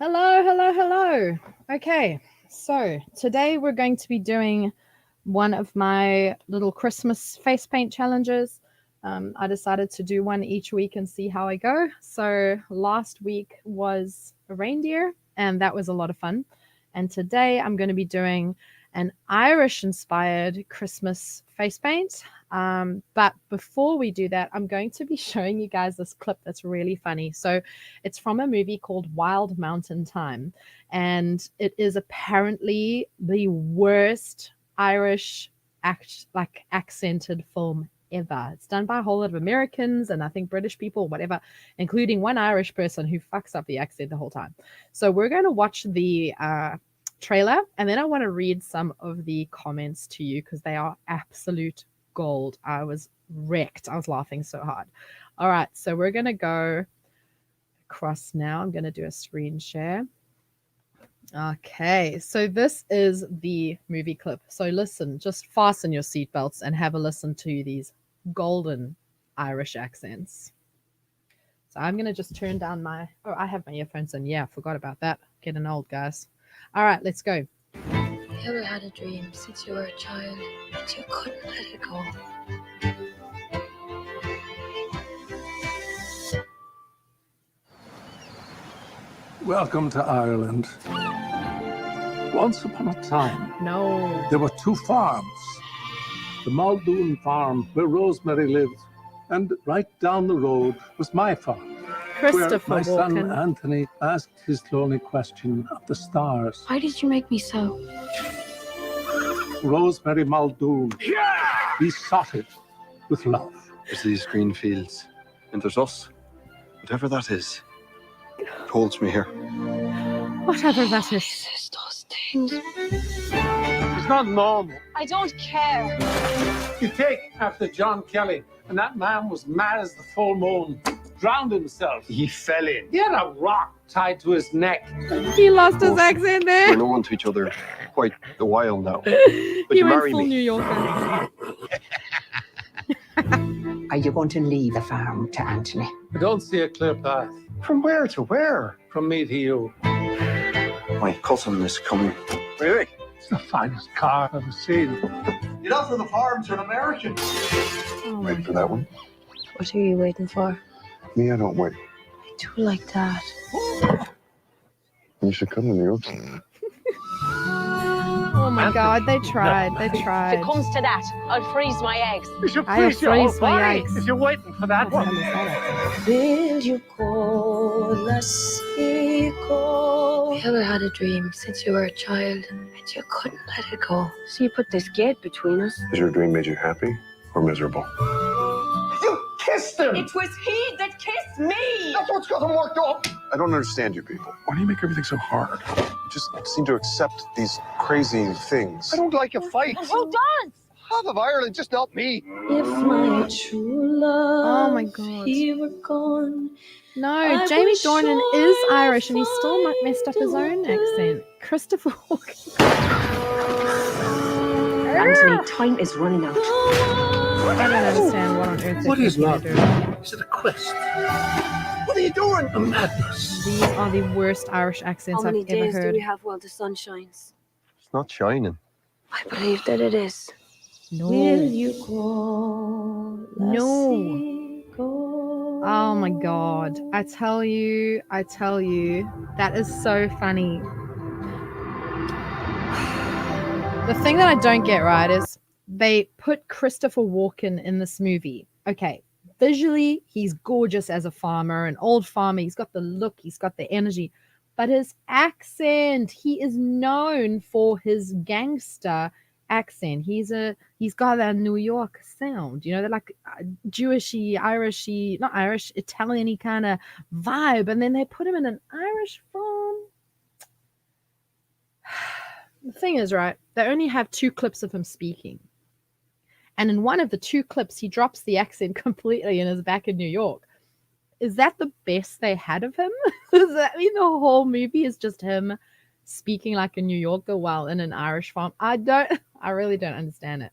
Hello, hello, hello. Okay, so today we're going to be doing one of my little Christmas face paint challenges. I decided to do one each week and see how I go. So last week was a reindeer, and that was a lot of fun. And today I'm going to be doing an Irish-inspired Christmas face paint. But before we do that, I'm going to be showing you guys this clip that's really funny. So it's from a movie called Wild Mountain Thyme, and it is apparently the worst Irish accented film ever. It's done by a whole lot of Americans and I think British people, whatever, including one Irish person who fucks up the accent the whole time. So we're going to watch the trailer, and then I want to read some of the comments to you because they are absolute gold. I was wrecked. I was laughing so hard. All right, so we're going to go across now. I'm going to do a screen share. Okay, so this is the movie clip. So listen, just fasten your seatbelts and have a listen to these golden Irish accents. So I'm going to just turn down my... Oh, I have my earphones in. Yeah, forgot about that. Getting old, guys. All right, let's go. You ever had a dream since you were a child that you couldn't let it go? Welcome to Ireland. Once upon a time, there were two farms. The Muldoon farm, where Rosemary lived, and right down the road was my farm, where my son Anthony asked his lonely question of the stars. Why did you make me so? Rosemary Muldoon. Yeah! We sought it with love. There's these green fields, and there's us. Whatever that is, it holds me here. Whatever that is. It's those things. It's not normal. I don't care. You take after John Kelly, and that man was mad as the full moon, drowned himself. He fell in. He had a rock tied to his neck. He lost his accent there. We're known to each other quite a while now. But He you went marry full me. New Yorker. Are you going to leave the farm to Anthony? I don't see a clear path. From where to where? From me to you. My cousin is coming. Really? It's the finest car I've ever seen. Get up for the farm to an American. Oh Wait for that one. What are you waiting for? Me, I don't wait. I do like that. You should come to New York. Oh my God, they tried. They If tried. it comes to that, I'll freeze my eggs. You should I have freeze your whole freezed my body eggs. if you're waiting for that one. Will you go, let's go? You ever had a dream since you were a child that you couldn't let it go? So you put this gate between us? Has your dream made you happy or miserable? You kissed him! It was he that kissed me! That's what's got him worked up! I don't understand you people. Why do you make everything so hard? You just seem to accept these crazy things. I don't like a fight. Who does? Half of Ireland, just not me. If my true love, Oh my God. he were gone. No, Jamie Dornan is Irish and he still messed up his own accent. Christopher Walken. Anthony, time is running out. I don't understand what on earth What is they're love? doing. Is it a quest? What are you doing? A madness. These are the worst Irish accents How many I've ever days do heard. we have while the sun shines? It's not shining. I believe that it is. No. Will you go? No. Go. Oh my God. I tell you, that is so funny. The thing that I don't get right is they put Christopher Walken in this movie. Okay, visually, he's gorgeous as a farmer, an old farmer. He's got the look, he's got the energy. But his accent, he is known for his gangster accent. He's got that New York sound, you know, they're like Jewishy, Irishy, not Irish, Italian-y kind of vibe. And then they put him in an Irish farm. The thing is, right, they only have 2 clips of him speaking. And in one of the 2 clips, he drops the accent completely and is back in New York. Is that the best they had of him? Does that mean the whole movie is just him speaking like a New Yorker while in an Irish farm? I really don't understand it.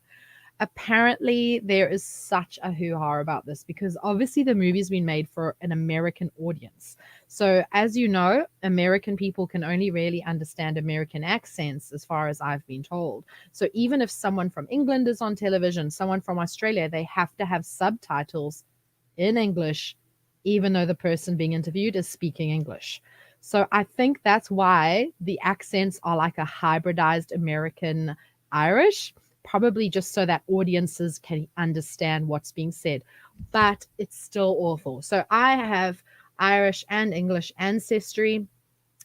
apparently there is such a hoo-ha about this because obviously the movie's been made for an American audience. So as you know, American people can only really understand American accents as far as I've been told. So even if someone from England is on television, someone from Australia, they have to have subtitles in English, even though the person being interviewed is speaking English. So I think that's why the accents are like a hybridized American Irish, probably just so that audiences can understand what's being said. But it's still awful. So I have Irish and English ancestry.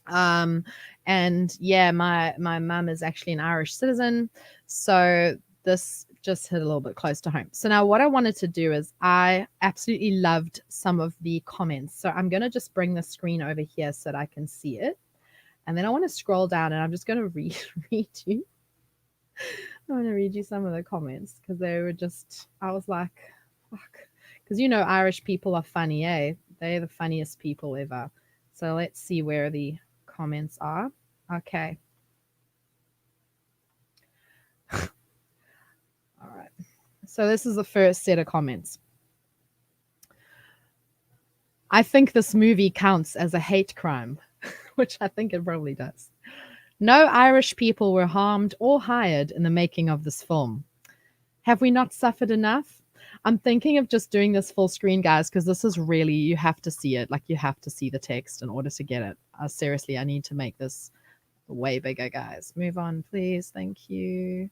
And yeah, my mum is actually an Irish citizen. So this just hit a little bit close to home. So now what I wanted to do is I absolutely loved some of the comments. So I'm going to just bring the screen over here so that I can see it. And then I want to scroll down and I'm just going to read you. I want to read you some of the comments because they were just, I was like, fuck. Because you know, Irish people are funny, eh? They're the funniest people ever. So let's see where the comments are. Okay. All right. So this is the first set of comments. I think this movie counts as a hate crime, which I think it probably does. No Irish people were harmed or hired in the making of this film. Have we not suffered enough? I'm thinking of just doing this full screen, guys, because this is really, you have to see it. Like, you have to see the text in order to get it. Seriously, I need to make this way bigger, guys. Move on, please. Thank you.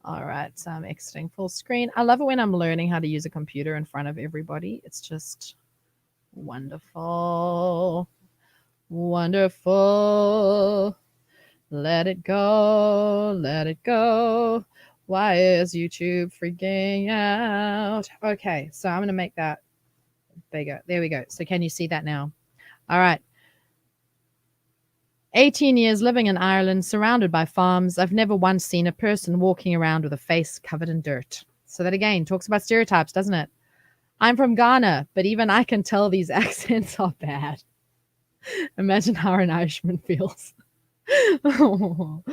All right, so I'm exiting full screen. I love it when I'm learning how to use a computer in front of everybody. It's just wonderful. Wonderful. Let it go. Let it go. Why is YouTube freaking out? Okay, so I'm going to make that bigger. There we go. So can you see that now? All right. 18 years living in Ireland, surrounded by farms. I've never once seen a person walking around with a face covered in dirt. So that again talks about stereotypes, doesn't it? I'm from Ghana, but even I can tell these accents are bad. Imagine how an Irishman feels. Oh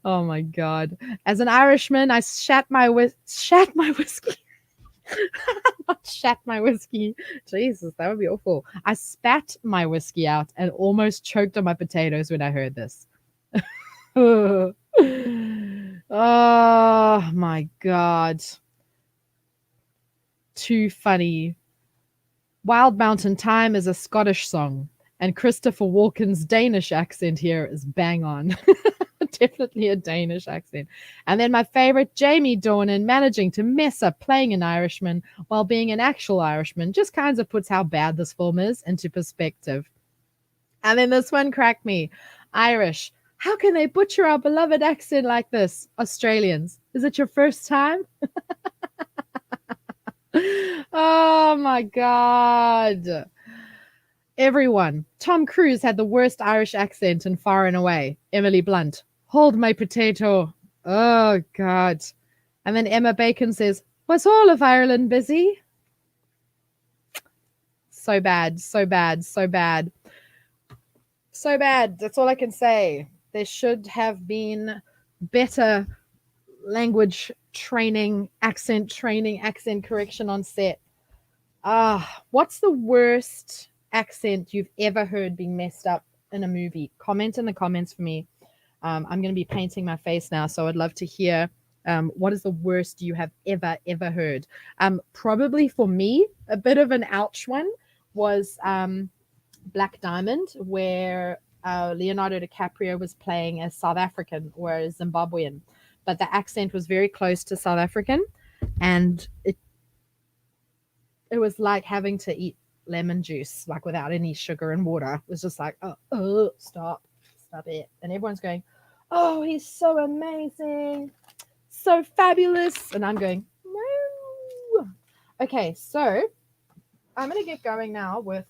my God. As an Irishman, I shat my whiskey. Not shat my whiskey. Jesus, that would be awful. I spat my whiskey out and almost choked on my potatoes when I heard this. Oh my God. Too funny. Wild Mountain Thyme is a Scottish song, and Christopher Walken's Danish accent here is bang on. Definitely a Danish accent. And then my favorite, Jamie Dornan, managing to mess up playing an Irishman while being an actual Irishman, just kind of puts how bad this film is into perspective. And then this one cracked me. Irish. How can they butcher our beloved accent like this? Australians. Is it your first time? Oh my God. Everyone. Tom Cruise had the worst Irish accent in Far and Away. Emily Blunt. Hold my potato. Oh God. And then Emma Bacon says, was all of Ireland busy? So bad, so bad, so bad. So bad. That's all I can say. There should have been better language training, accent correction on set. What's the worst accent you've ever heard being messed up in a movie? Comment in the comments for me. I'm going to be painting my face now, so I'd love to hear what is the worst you have ever heard. Probably for me, a bit of an ouch one was Black Diamond, where Leonardo DiCaprio was playing a South African or a Zimbabwean, but the accent was very close to South African, and it was like having to eat lemon juice, like without any sugar and water. It was just like, oh, stop it. And everyone's going, oh, he's so amazing, so fabulous. And I'm going, no. Okay, so I'm going to get going now with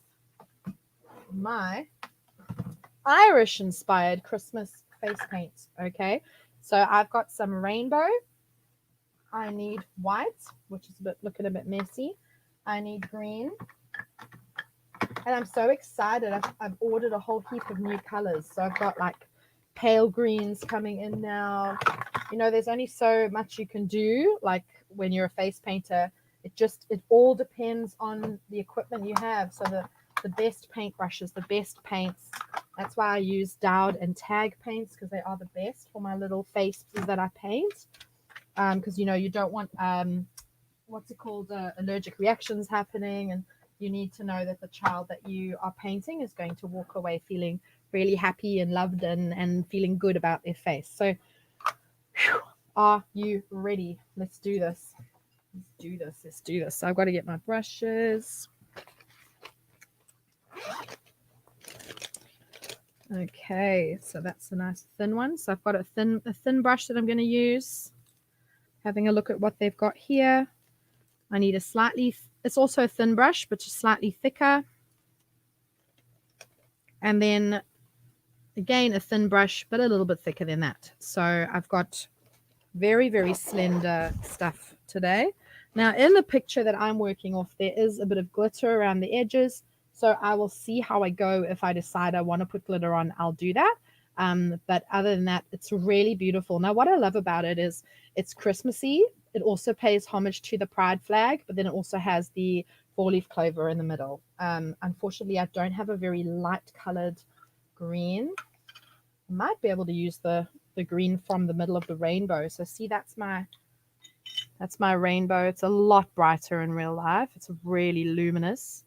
my Irish-inspired Christmas face paint, okay? So I've got some rainbow. I need white, which is looking a bit messy. I need green. And I'm so excited. I've ordered a whole heap of new colors. So I've got like pale greens coming in now. You know, there's only so much you can do like when you're a face painter, it all depends on the equipment you have. So the best paintbrushes, the best paints. That's why I use Dowd and Tag paints, because they are the best for my little faces that I paint. Because you don't want what's it called, allergic reactions happening, and you need to know that the child that you are painting is going to walk away feeling really happy and loved and feeling good about their face. So whew, are you ready? Let's do this. Let's do this. So I've got to get my brushes. Okay, so that's a nice thin one. So I've got a thin brush that I'm going to use. Having a look at what they've got here. I need it's also a thin brush, but just slightly thicker. And then again, a thin brush, but a little bit thicker than that. So I've got very, very slender stuff today. Now in the picture that I'm working off, there is a bit of glitter around the edges. So I will see how I go. If I decide I want to put glitter on, I'll do that. But other than that, it's really beautiful. Now, what I love about it is it's Christmassy. It also pays homage to the pride flag, but then it also has the four-leaf clover in the middle. Unfortunately, I don't have a very light colored green. I might be able to use the green from the middle of the rainbow. So see, that's my rainbow. It's a lot brighter in real life. It's really luminous.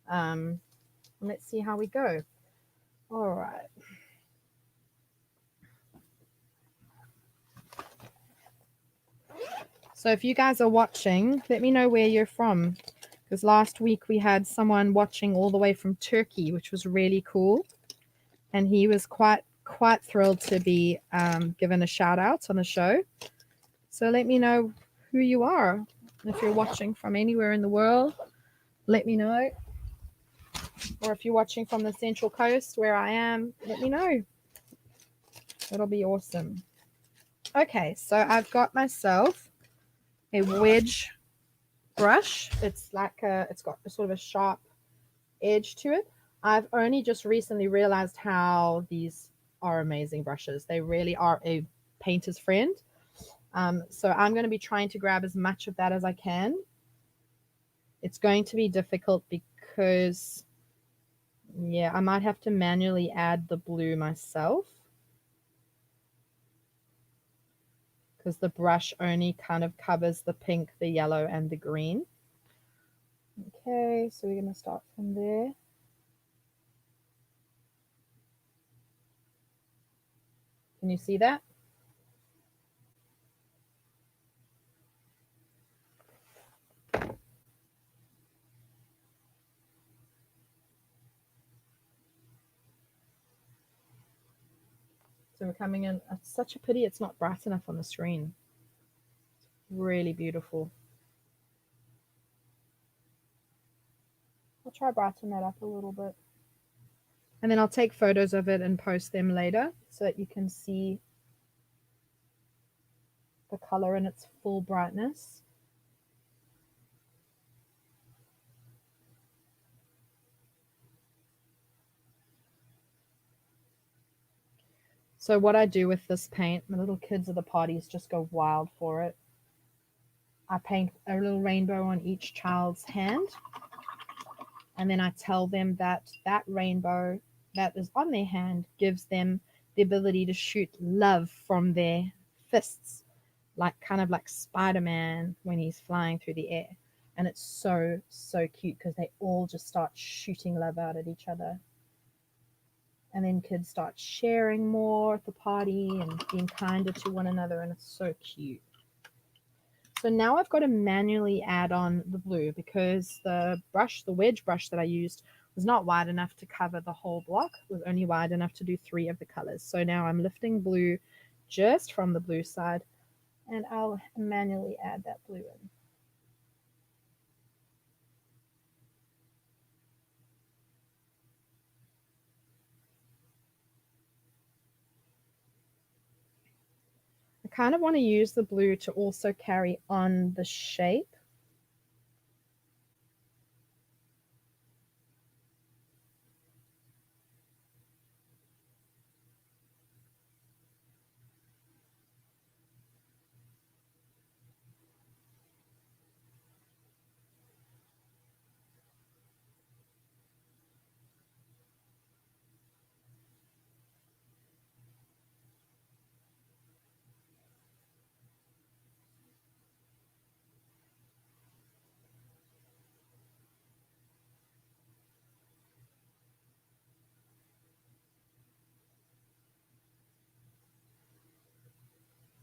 Let's see how we go. All right. So if you guys are watching, let me know where you're from, because last week we had someone watching all the way from Turkey, which was really cool, and he was quite thrilled to be given a shout out on the show. So let me know who you are. If you're watching from anywhere in the world, let me know. Or if you're watching from the Central Coast where I am, let me know. It'll be awesome. Okay, so I've got myself a wedge brush. It's got a sort of a sharp edge to it. I've only just recently realized how these are amazing brushes. They really are a painter's friend. So I'm going to be trying to grab as much of that as I can. It's going to be difficult because, yeah, I might have to manually add the blue myself, because the brush only kind of covers the pink, the yellow, and the green. Okay, so we're going to start from there. Can you see that? So we're coming in. It's such a pity it's not bright enough on the screen. It's really beautiful. I'll try brighten that up a little bit. And then I'll take photos of it and post them later so that you can see the color in its full brightness. So what I do with this paint, my little kids at the parties just go wild for it. I paint a little rainbow on each child's hand, and then I tell them that that rainbow that is on their hand gives them the ability to shoot love from their fists, kind of like Spider-Man when he's flying through the air. And it's so, so cute because they all just start shooting love out at each other. And then kids start sharing more at the party and being kinder to one another, and it's so cute. So now I've got to manually add on the blue because the wedge brush that I used was not wide enough to cover the whole block. It was only wide enough to do 3 of the colors. So now I'm lifting blue just from the blue side, and I'll manually add that blue in. I kind of want to use the blue to also carry on the shape.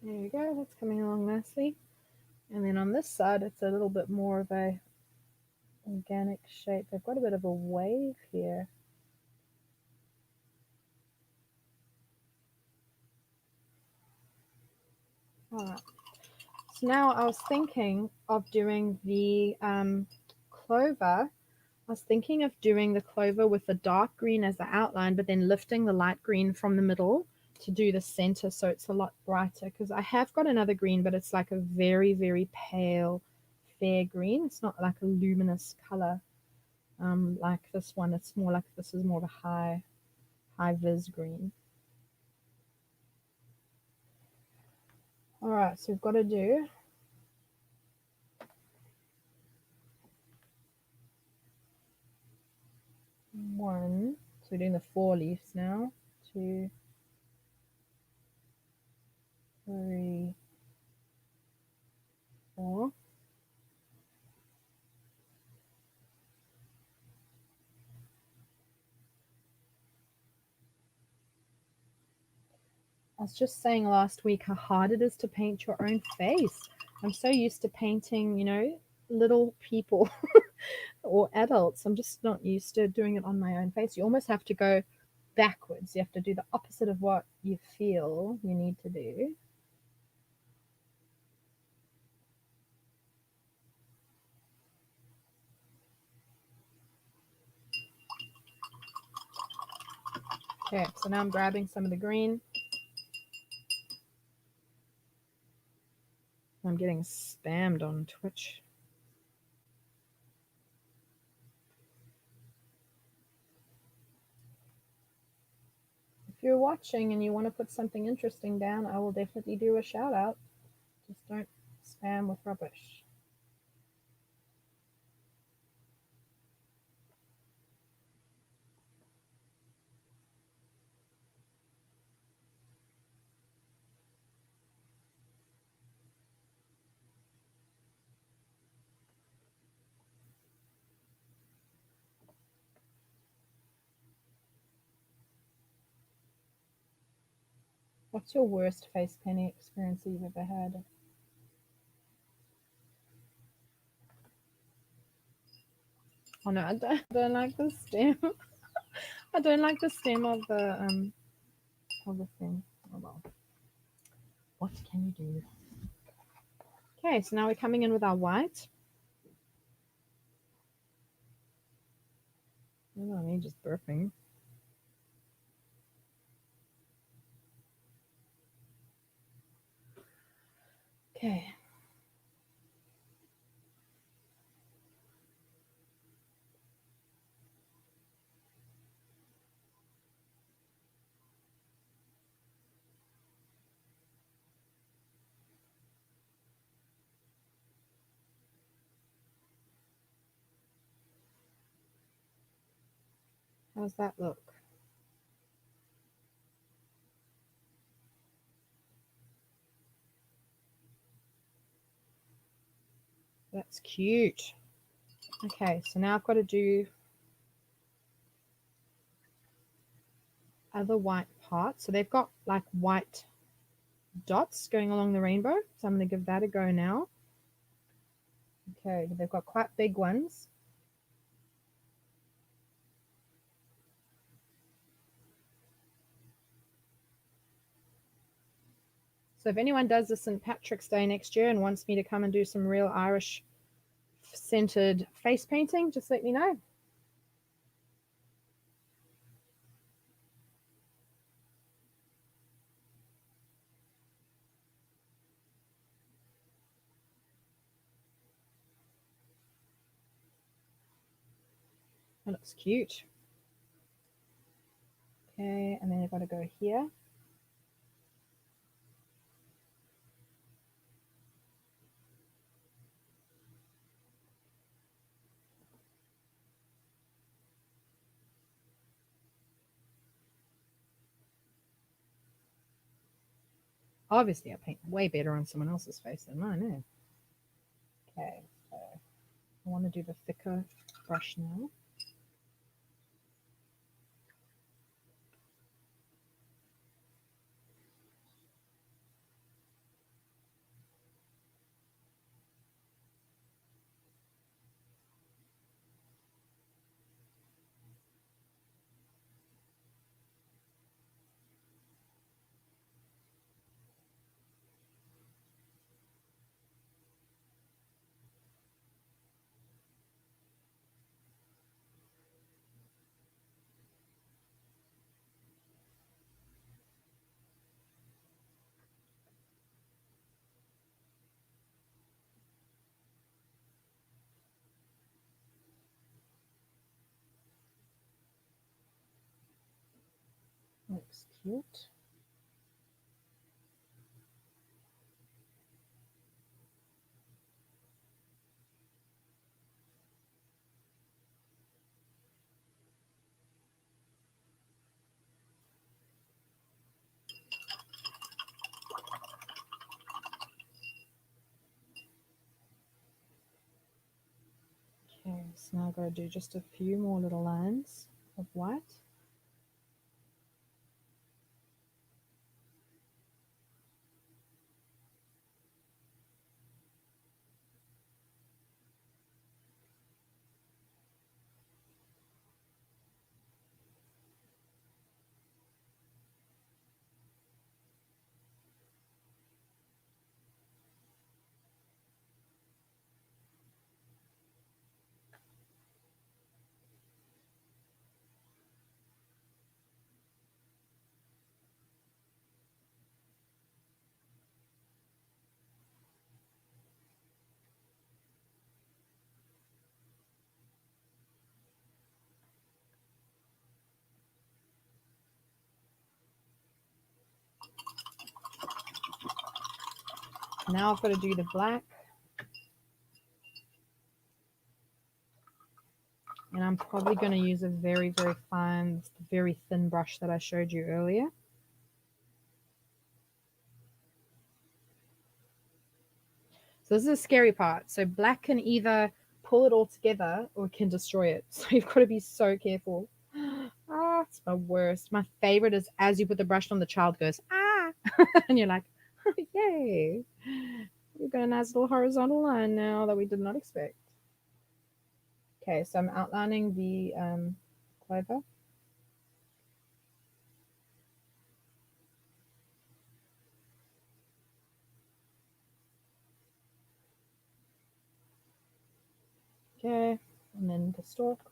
There you go, that's coming along nicely. And then on this side, it's a little bit more of a organic shape. They've got a bit of a wave here. All right. So now I was thinking of doing the clover. I was thinking of doing the clover with the dark green as the outline, but then lifting the light green from the middle to do the center so it's a lot brighter, because I have got another green, but it's like a very, very pale, fair green. It's not like a luminous color like this one. It's more like this is more of a high vis green. All right, so we've got to do one. So we're doing the 4 leaves now. 2, 3, 4. I was just saying last week how hard it is to paint your own face. I'm so used to painting, you know, little people or adults. I'm just not used to doing it on my own face. You almost have to go backwards. You have to do the opposite of what you feel you need to do. Okay, so now I'm grabbing some of the green. I'm getting spammed on Twitch. If you're watching and you want to put something interesting down, I will definitely do a shout out. Just don't spam with rubbish. What's your worst face painting experience you've ever had? Oh no, I don't like the stem. I don't like the stem of the thing. Oh well. What can you do? Okay, so now we're coming in with our white. Oh, me just burping. Okay. How's that look? That's cute. Okay, so now I've got to do other white parts. So they've got like white dots going along the rainbow. So I'm going to give that a go now. Okay, they've got quite big ones. So if anyone does this St. Patrick's Day next year and wants me to come and do some real Irish centered face painting, just let me know. That looks cute. Okay, and then I've got to go here. Obviously, I paint way better on someone else's face than mine, eh? Okay, so I want to do the thicker brush now. Looks cute. Okay, so now I've got to do just a few more little lines of white. Now I've got to do the black. And I'm probably going to use a very, very fine, very thin brush that I showed you earlier. So this is the scary part. So black can either pull it all together or it can destroy it. So you've got to be so careful. Ah, it's my worst. My favorite is as you put the brush on, the child goes, ah, and you're like, yay. We've got a nice little horizontal line now that we did not expect. Okay, so I'm outlining the clover. Okay, and then the stalk.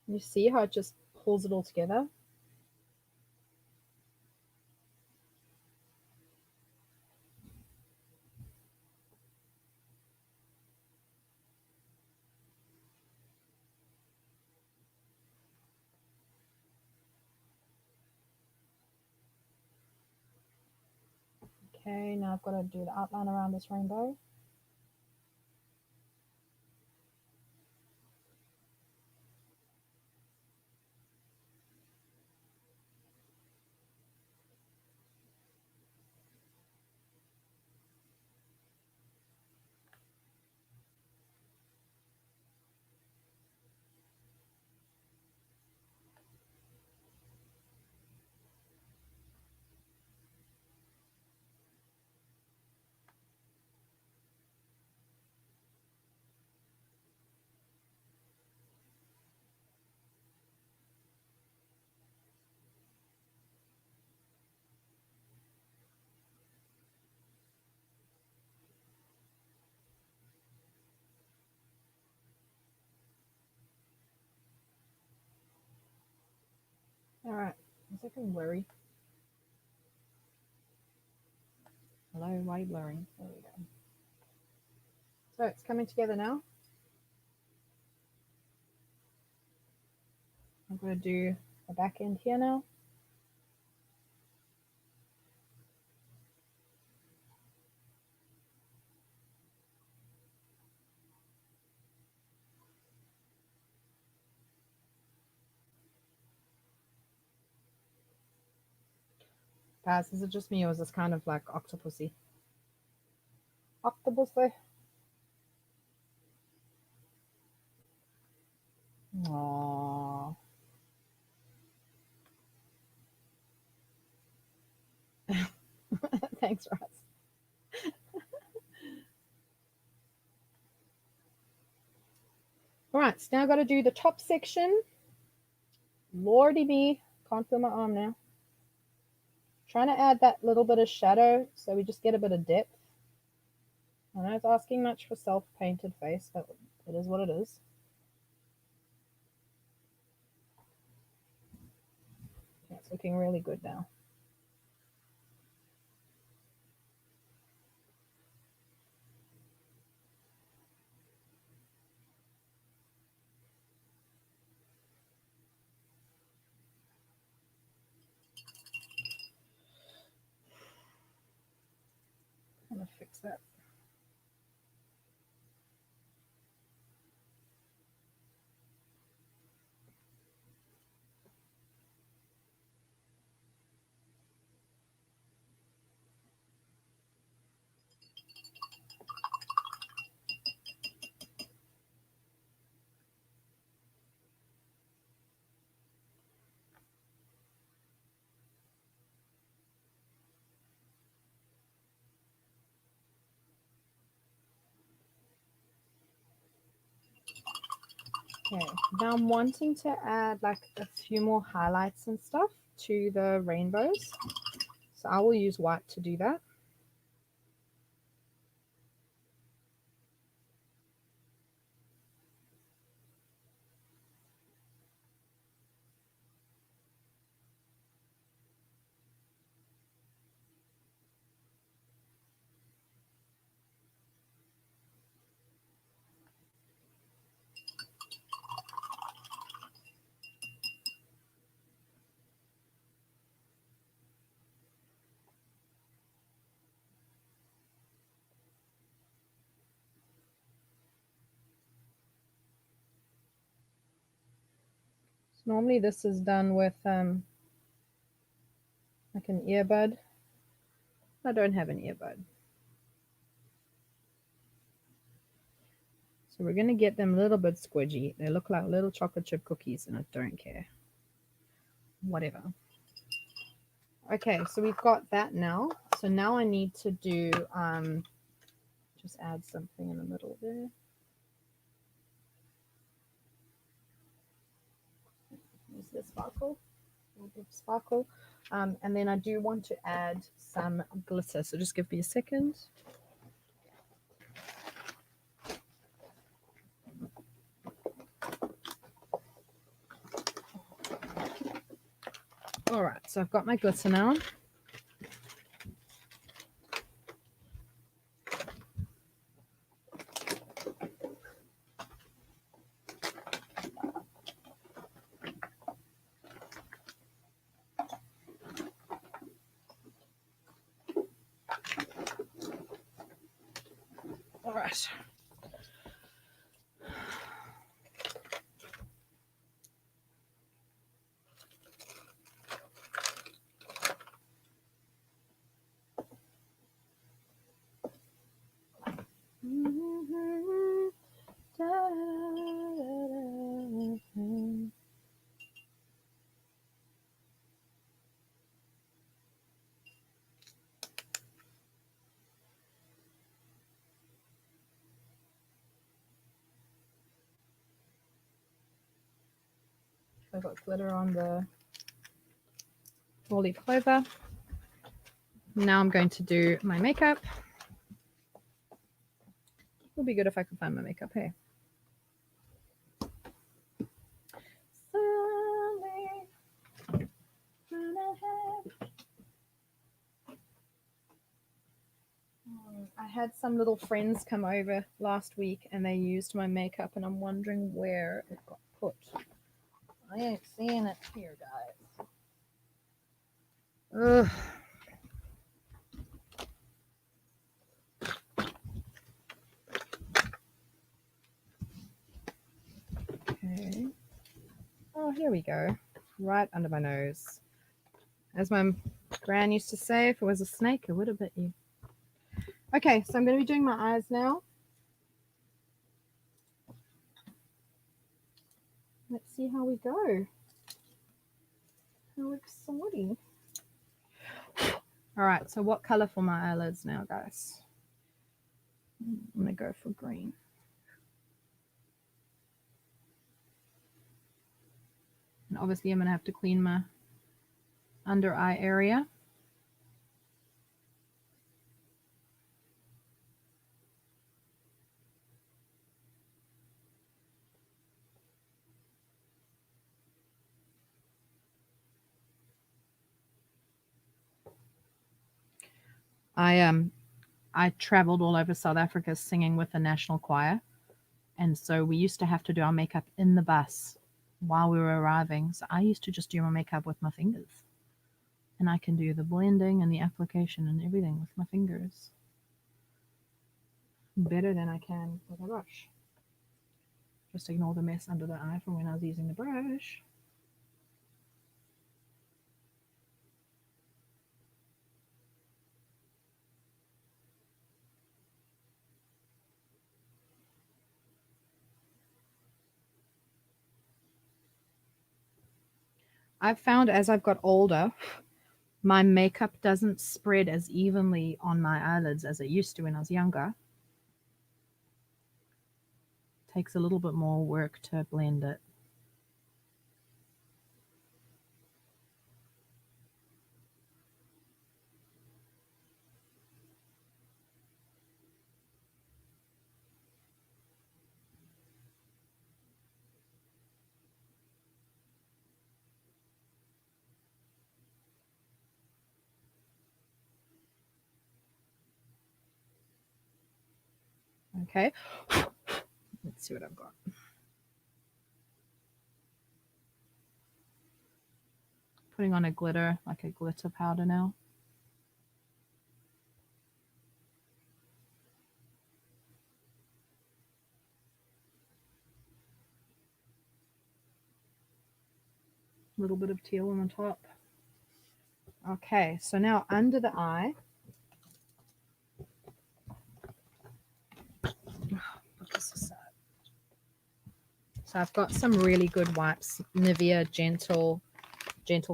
You see how it just pulls it all together? Okay, now I've got to do the outline around this rainbow. All right, one second, blurry. Hello, why are you blurring? There we go. So it's coming together now. I'm going to do the back end here now. Guys, is it just me or is this kind of like octopusy? Octopusy. Aww. Thanks, Ross. All right, so now I've got to do the top section. Lordy me, can't feel my arm now. Trying to add that little bit of shadow so we just get a bit of depth. I know it's asking much for self-painted face, but it is what it is. Yeah, it's looking really good now. gonna fix that. Okay, now I'm wanting to add like a few more highlights and stuff to the rainbows. So I will use white to do that. So normally this is done with like an earbud. I don't have an earbud. So we're going to get them a little bit squidgy. They look like little chocolate chip cookies and I don't care. Whatever. Okay, so we've got that now. So now I need to do, just add something in the middle there. Use the sparkle. Sparkle. And then I do want to add some glitter. So just give me a second. All right, so I've got my glitter now. All right. I've got glitter on the four-leaf clover. Now I'm going to do my makeup. It would be good if I could find my makeup, hey? I had some little friends come over last week and they used my makeup and I'm wondering where it got put. I ain't seeing it here, guys. Ugh. Okay. Oh, here we go. Right under my nose. As my gran used to say, if it was a snake, it would have bit you. Okay, so I'm going to be doing my eyes now. Let's see how we go. How exciting. All right, so what color for my eyelids now, guys? I'm going to go for green. And obviously I'm going to have to clean my under eye area. I traveled all over South Africa singing with the national choir. And so we used to have to do our makeup in the bus while we were arriving. So I used to just do my makeup with my fingers. And I can do the blending and the application and everything with my fingers. better than I can with a brush. Just ignore the mess under the eye from when I was using the brush. I've found as I've got older, my makeup doesn't spread as evenly on my eyelids as it used to when I was younger. It takes a little bit more work to blend it. Okay, let's see what I've got. Putting on a glitter, like a glitter powder now. A little bit of teal on the top. Okay, so now under the eye. So I've got some really good wipes, Nivea gentle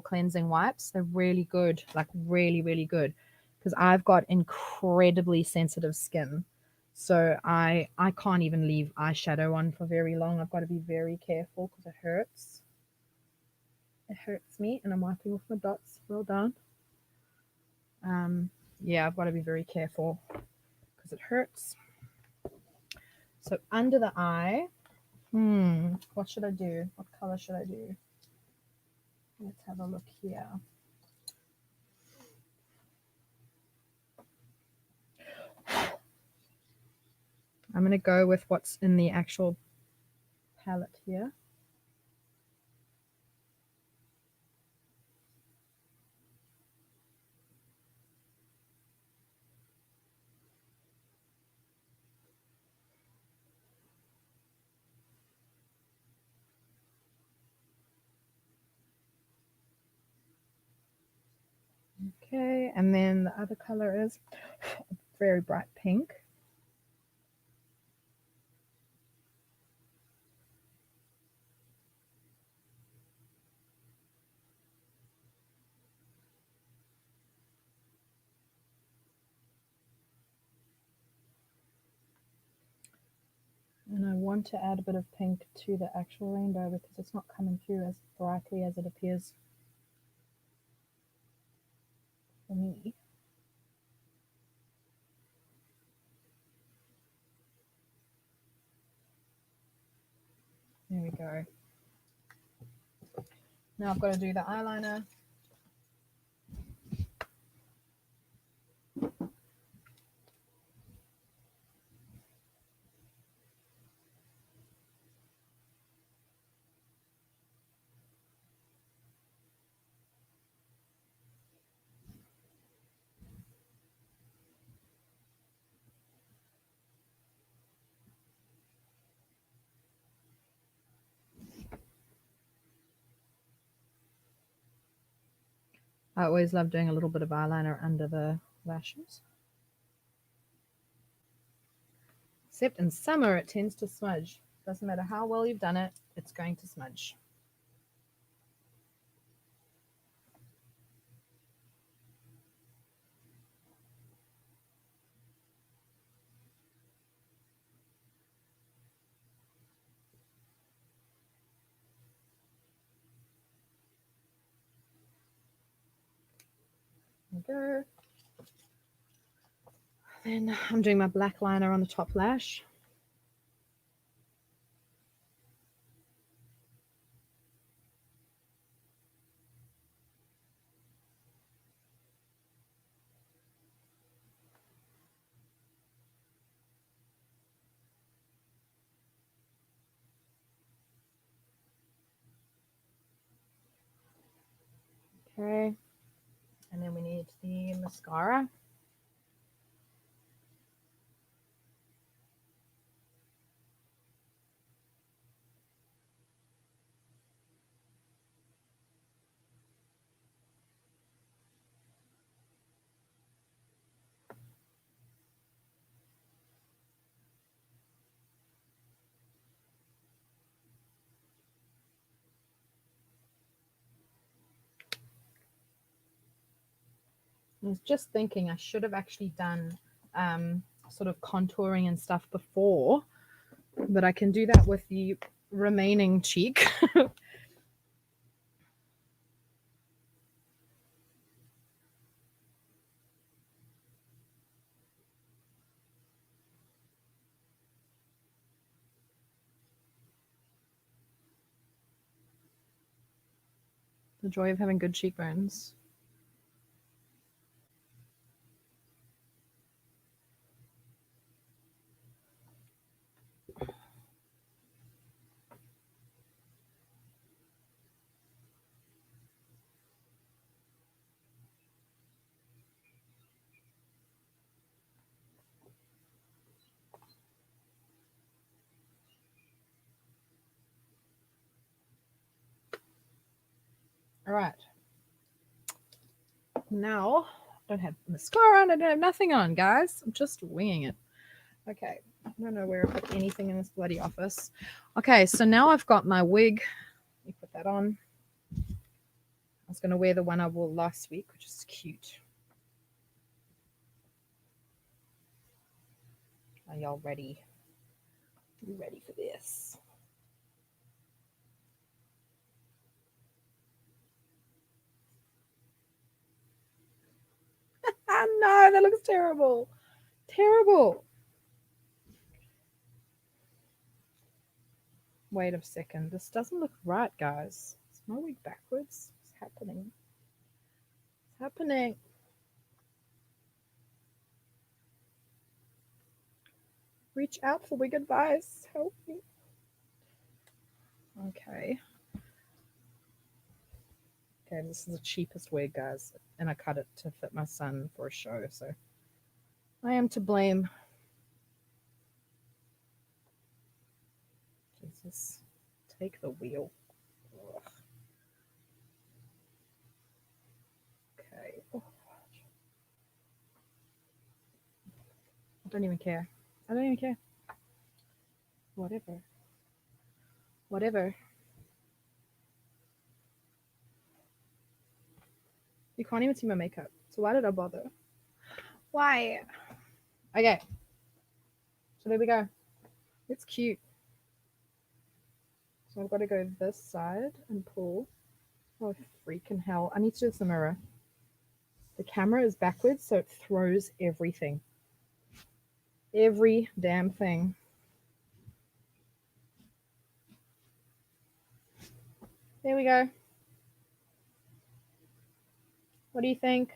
cleansing wipes. They're really good, like really, really good, because I've got incredibly sensitive skin. So I can't even leave eyeshadow on for very long. I've got to be very careful because it hurts. It hurts me, and I'm wiping off my dots. Well done. Yeah, I've got to be very careful because it hurts. So under the eye, what should I do? What color should I do? Let's have a look here. I'm going to go with what's in the actual palette here. Okay, and then the other color is very bright pink. And I want to add a bit of pink to the actual rainbow because it's not coming through as brightly as it appears for me. There we go. Now I've got to do the eyeliner. I always love doing a little bit of eyeliner under the lashes. Except in summer it tends to smudge. Doesn't matter how well you've done it, it's going to smudge. There we go. Then I'm doing my black liner on the top lash. Okay, and then we need the mascara. I was just thinking I should have actually done sort of contouring and stuff before, but I can do that with the remaining cheek. The joy of having good cheekbones. All right. Now, I don't have mascara on. I don't have nothing on, guys. I'm just winging it. Okay. I don't know where I put anything in this bloody office. Okay, so now I've got my wig. Let me put that on. I was going to wear the one I wore last week, which is cute. Are y'all ready? You ready for this? Oh no, that looks terrible. Terrible. Wait a second. This doesn't look right, guys. Is my wig backwards? What's happening? What's happening? Reach out for wig advice. Help me. Okay. Okay, this is the cheapest wig, guys. And I cut it to fit my son for a show, so I am to blame. Jesus. Take the wheel. Ugh. Okay. Oh, I don't even care. I don't even care. Whatever. Whatever. You can't even see my makeup. So why did I bother? Why? Okay. So there we go. It's cute. So I've got to go this side and pull. Oh, freaking hell. I need to do this in the mirror. The camera is backwards, so it throws everything. Every damn thing. There we go. What do you think?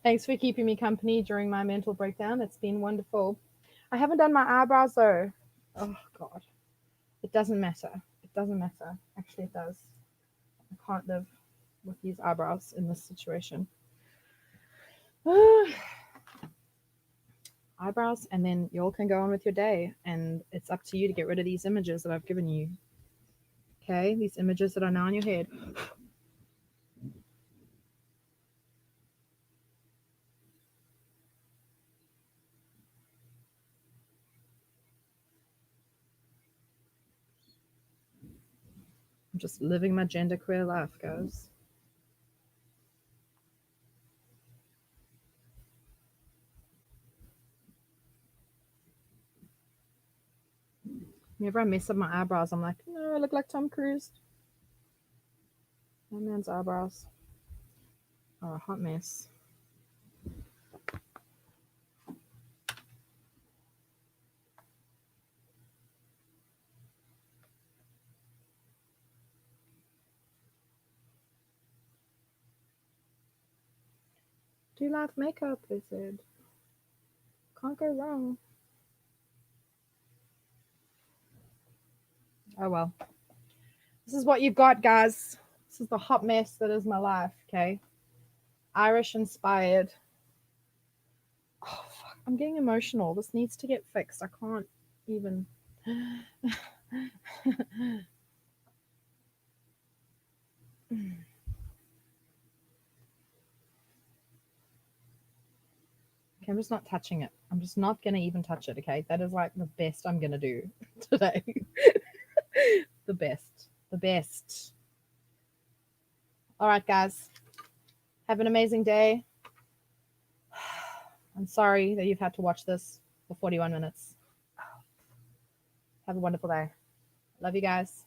Thanks for keeping me company during my mental breakdown. It's been wonderful. I haven't done my eyebrows though. Oh, God. It doesn't matter. It doesn't matter. Actually, it does. I can't live with these eyebrows in this situation. Eyebrows, and then you all can go on with your day, and it's up to you to get rid of these images that I've given you. Okay? These images that are now in your head. I'm just living my genderqueer life, guys. Whenever I mess up my eyebrows, I'm like, no, I look like Tom Cruise. My man's eyebrows are a hot mess. Do you like makeup? They said. Can't go wrong. Oh well. This is what you've got, guys. This is the hot mess that is my life, okay? Irish inspired. Oh, fuck. I'm getting emotional. This needs to get fixed. I can't even. Okay, I'm just not touching it. I'm just not going to even touch it, okay? That is like the best I'm going to do today. The best. The best. All right, guys. Have an amazing day. I'm sorry that you've had to watch this for 41 minutes. Have a wonderful day. Love you guys.